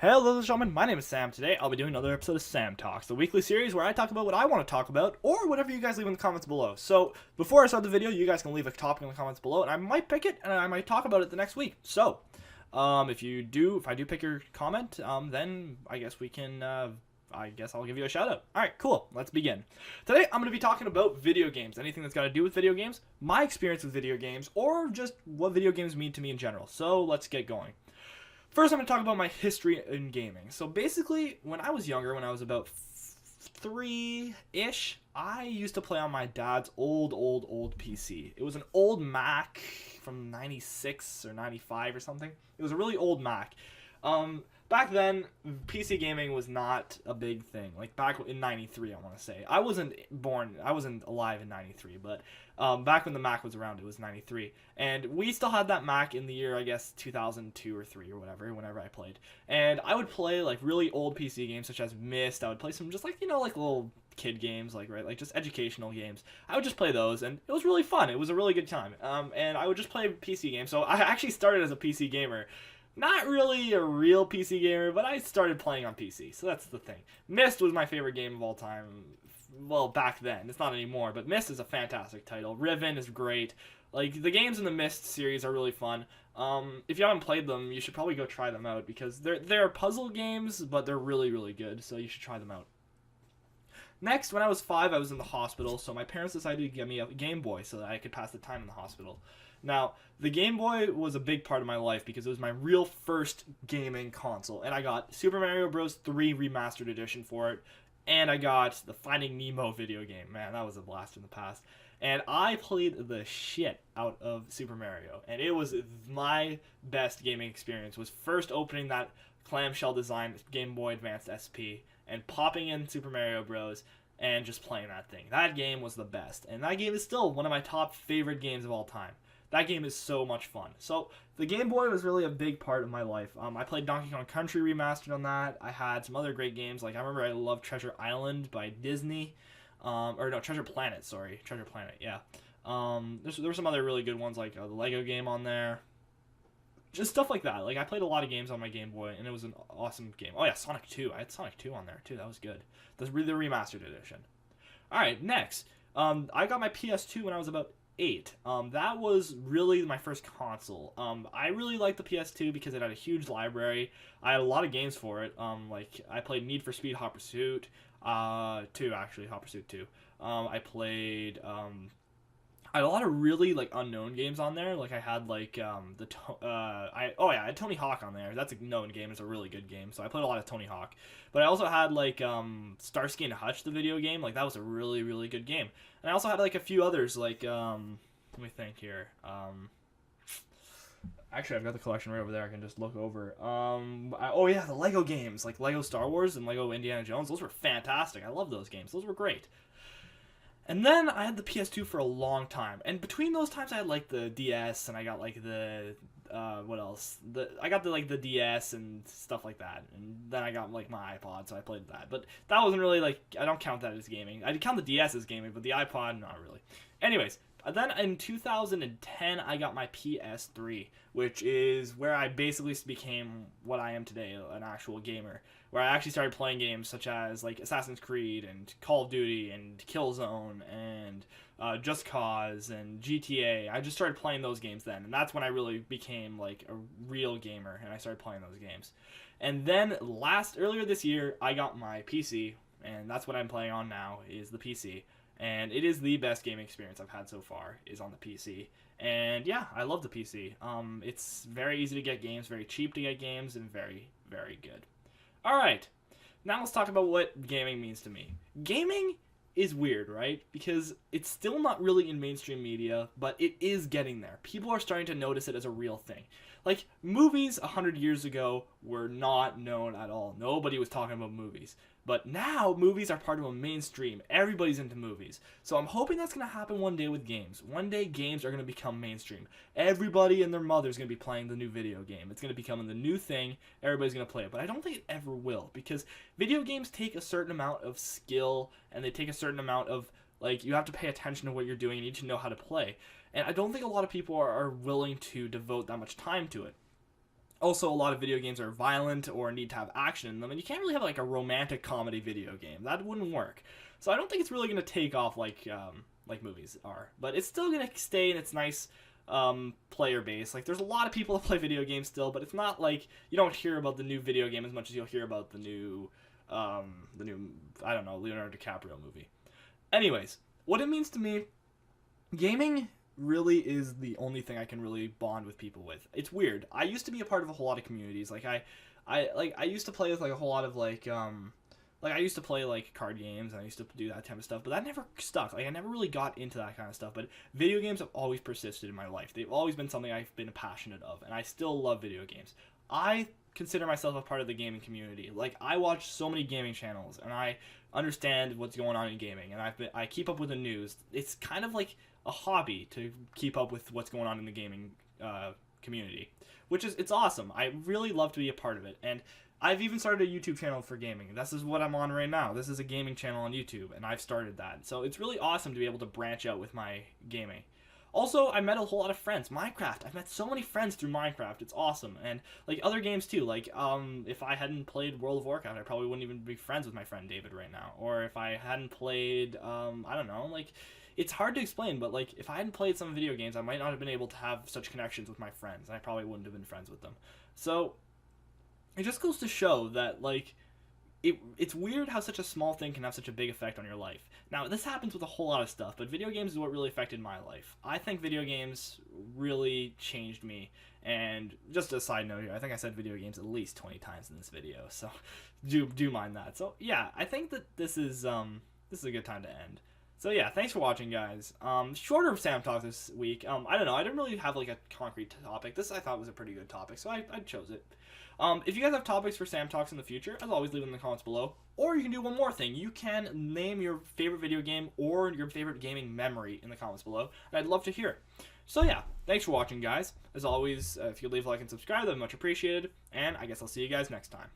Hello, ladies and gentlemen, my name is Sam. Today, I'll be doing another episode of Sam Talks, the weekly series where I talk about what I want to talk about, or whatever you guys leave in the comments below. So, before I start the video, you guys can leave a topic in the comments below, and I might pick it, and I might talk about it the next week. So, if I do pick your comment, then I guess I'll give you a shout out. Alright, cool. Let's begin. Today, I'm going to be talking about video games. Anything that's got to do with video games, my experience with video games, or just what video games mean to me in general. So, let's get going. First, I'm going to talk about my history in gaming. So basically, when I was younger, when I was about 3-ish, I used to play on my dad's old PC. It was an old Mac from 96 or 95 or something. It was a really old Mac. Back then, PC gaming was not a big thing. Like back in 93, I want to say. I wasn't alive in 93, but back when the Mac was around, it was 93. And we still had that Mac in the year, I guess, 2002 or 3 or whatever, whenever I played. And I would play like really old PC games such as Myst. I would play some just like, like little kid games, like just educational games. I would just play those, and it was really fun. It was a really good time. And I would just play PC games. So I actually started as a PC gamer. Not really a real PC gamer, but I started playing on PC, so that's the thing. Myst was my favorite game of all time. Well, back then. It's not anymore, but Myst is a fantastic title. Riven is great. Like, the games in the Myst series are really fun. If you haven't played them, you should probably go try them out, because they're puzzle games, but they're really, really good, so you should try them out. Next, when I was 5, I was in the hospital, so my parents decided to get me a Game Boy so that I could pass the time in the hospital. Now, the Game Boy was a big part of my life because it was my real first gaming console, and I got Super Mario Bros. 3 Remastered Edition for it, and I got the Finding Nemo video game. Man, that was a blast from the past. And I played the shit out of Super Mario, and it was my best gaming experience, was first opening that clamshell design Game Boy Advance SP, and popping in Super Mario Bros., and just playing that thing. That game was the best, and that game is still one of my top favorite games of all time. That game is so much fun. So, the Game Boy was really a big part of my life. I played Donkey Kong Country Remastered on that. I had some other great games. Like, I remember I loved Treasure Island by Disney. Treasure Planet, sorry. Treasure Planet, yeah. There were some other really good ones, like the Lego game on there. Just stuff like that. Like, I played a lot of games on my Game Boy, and it was an awesome game. Oh, yeah, Sonic 2. I had Sonic 2 on there, too. That was good. That's the Remastered Edition. Alright, next. I got my PS2 when I was about 8. That was really my first console. I really liked the PS2 because it had a huge library. I had a lot of games for it. Like I played Need for Speed Hot Pursuit, 2 actually, Hot Pursuit 2. I played I had a lot of really like unknown games on there. Like I had like I had Tony Hawk on there. That's a known game. It's a really good game. So I played a lot of Tony Hawk. But I also had like Starsky and Hutch, the video game. Like that was a really, really good game. And I also had like a few others. Like let me think here. Actually, I've got the collection right over there. I can just look over. The Lego games, like Lego Star Wars and Lego Indiana Jones. Those were fantastic. I love those games. Those were great. And then I had the PS2 for a long time. And between those times, I had like the DS, and I got like the what else? I got the DS and stuff like that. And then I got like my iPod, so I played that. But that wasn't really like, I don't count that as gaming. I count the DS as gaming, but the iPod, not really. Anyways, then in 2010, I got my PS3, which is where I basically became what I am today, an actual gamer. Where I actually started playing games such as like Assassin's Creed and Call of Duty and Killzone and Just Cause and GTA. I just started playing those games then, and that's when I really became like a real gamer, and I started playing those games. And then earlier this year, I got my PC, and that's what I'm playing on now, is the PC. And it is the best gaming experience I've had so far, is on the PC. And yeah, I love the PC. It's very easy to get games, very cheap to get games, and very, very good. Alright, now let's talk about what gaming means to me. Gaming is weird, right? Because it's still not really in mainstream media, but it is getting there. People are starting to notice it as a real thing. Like, movies 100 years ago were not known at all. Nobody was talking about movies. But now, movies are part of a mainstream. Everybody's into movies. So I'm hoping that's going to happen one day with games. One day, games are going to become mainstream. Everybody and their mother is going to be playing the new video game. It's going to become the new thing. Everybody's going to play it. But I don't think it ever will. Because video games take a certain amount of skill. And they take a certain amount of, like, you have to pay attention to what you're doing. You need to know how to play. And I don't think a lot of people are willing to devote that much time to it. Also, a lot of video games are violent or need to have action in them, and you can't really have like a romantic comedy video game. That wouldn't work. So I don't think it's really going to take off like movies are. But it's still going to stay in its nice player base. Like, there's a lot of people that play video games still, but it's not like you don't hear about the new video game as much as you'll hear about the new I don't know, Leonardo DiCaprio movie. Anyways, what it means to me, gaming really is the only thing I can really bond with people with. It's weird. I used to be a part of a whole lot of communities. Like I used to play with like a whole lot of like I used to play like card games, and I used to do that type of stuff, but that never stuck. Like I never really got into that kind of stuff. But video games have always persisted in my life. They've always been something I've been passionate of, and I still love video games. I consider myself a part of the gaming community. Like, I watch so many gaming channels, and I understand what's going on in gaming, and I keep up with the news. It's kind of like a hobby to keep up with what's going on in the gaming community, it's awesome. I really love to be a part of it, and I've even started a YouTube channel for gaming. This is what I'm on right now. This is a gaming channel on YouTube, and I've started that. So it's really awesome to be able to branch out with my gaming. Also, I met a whole lot of friends. Minecraft. I've met so many friends through Minecraft. It's awesome. And, like, other games, too. Like, if I hadn't played World of Warcraft, I probably wouldn't even be friends with my friend David right now. Or if I hadn't played, I don't know, like, it's hard to explain, but, like, if I hadn't played some video games, I might not have been able to have such connections with my friends. And I probably wouldn't have been friends with them. So, it just goes to show that, like, it's weird how such a small thing can have such a big effect on your life. Now, this happens with a whole lot of stuff, but video games is what really affected my life. I think video games really changed me, and just a side note here, I think I said video games at least 20 times in this video, so do mind that. So, yeah, I think that this is a good time to end. So, yeah, thanks for watching, guys. Shorter Sam Talk this week. I don't know, I didn't really have, like, a concrete topic. This, I thought, was a pretty good topic, so I chose it. If you guys have topics for Sam Talks in the future, as always, leave them in the comments below. Or you can do one more thing. You can name your favorite video game or your favorite gaming memory in the comments below, and I'd love to hear it. So yeah, thanks for watching, guys. As always, if you leave a like and subscribe, that'd be much appreciated, and I guess I'll see you guys next time.